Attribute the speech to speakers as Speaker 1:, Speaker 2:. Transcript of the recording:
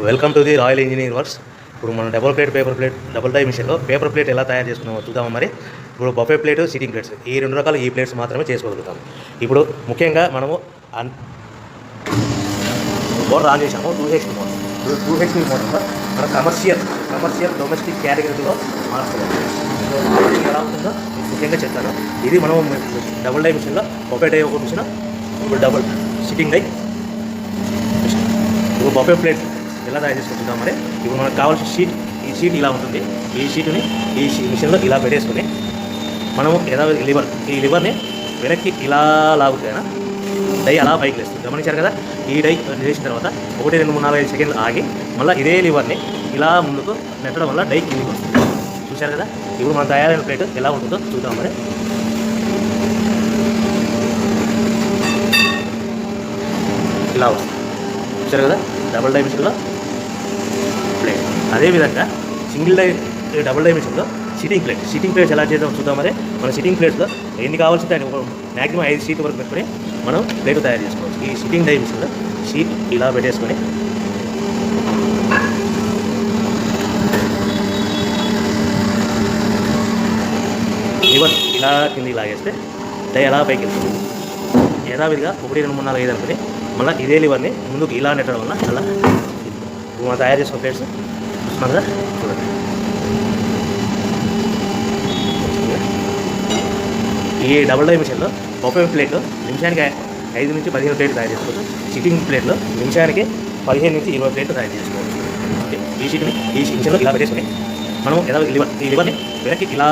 Speaker 1: Welcome to the royal engineering works. ఇప్పుడు మనం double die మిషన్లో పేపర్ ప్లేట్ ఎలా తయారు చేసుకున్నామో చూద్దాము. మరి ఇప్పుడు బఫే ప్లేట్, సిట్టింగ్ ప్లేట్స్, ఈ రెండు రకాల ఈ ప్లేట్స్ మాత్రమే చేసుకోగలుగుతాము. ఇప్పుడు ముఖ్యంగా మనము మోటార్ ఆన్ చేసాము, 2HP మోటార్. 2HP మోటార్లో మనం కమర్షియల్ డొమెస్టిక్ కేటగిరీలో మార్చుకోవాలి. ఎలా ఉంటుందో ముఖ్యంగా చెప్తాను. ఇది మనం డబుల్ డై మిషన్లో బఫే డై ఒక మిషన్, ఇప్పుడు డబుల్ సిట్టింగ్ డై మిషన్. ఇప్పుడు బఫే ప్లేట్ ఎలా తయారు చేసుకుంటున్నాం. మరి ఇప్పుడు మనకు కావాల్సిన షీట్, ఈ షీట్ ఇలా ఉంటుంది. ఈ షీట్ని ఈ మిషన్లో ఇలా పెట్టేసుకుని మనము ఈ లివర్ని వెనక్కి ఇలా లాగుతేనా డై అలా పైకి లేస్తుంది. గమనించారు కదా. ఈ డై చేసిన తర్వాత 1, 2, 3, 4, 5 సెకండ్లు ఆగి మళ్ళీ ఇదే లివర్ని ఇలా ముందుకు నెట్టడం వల్ల డై కిందికి వస్తుంది. చూశారు కదా. ఇప్పుడు మనం తయారైన ప్లేట్ ఎలా ఉంటుందో చూద్దాం. మరి ఇలా వస్తుంది. చూశారు కదా. డబుల్ డై మిషన్లో ప్లేట్. అదేవిధంగా డబుల్ డై మిషన్లో సిట్టింగ్ ప్లేట్స్ ఎలా చేద్దాం చూద్దాం. మరి మన సిట్టింగ్ ప్లేట్స్లో ఎన్ని కావాల్సింటే అని మ్యాక్సిమం 5 షీట్ వరకు పెట్టుకొని మనం ప్లేట్ తయారు చేసుకోవచ్చు. ఈ సిట్టింగ్ డై మిషన్లో షీట్ ఇలా పెట్టేసుకొని లివర్ ఇలా కిందికి లాగేస్తే డై ఎలా పైకి వెళ్తుంది. యథావిధిగా 1, 2, 3, 4, 5 అనుకుని మళ్ళీ ఇదే లివర్ని ముందుకు ఇలా నెట్టడం వల్ల అలా మనం తయారు చేసుకున్న ప్లేట్స్ చూస్తున్నాం కదా. చూడండి. ఈ డబుల్ డై మిషన్లో బఫే ప్లేట్లో నిమిషానికి 5 నుంచి 15 ప్లేట్లు తయారు చేసుకోవచ్చు. సిట్టింగ్ ప్లేట్లో నిమిషానికి 15 నుంచి 20 ప్లేట్లు తయారు చేసుకోవచ్చు. ఈ మిషన్లో ఇలా పెట్టేసుకొని మనం ఈ లివర్ని వెనక్కి ఇలా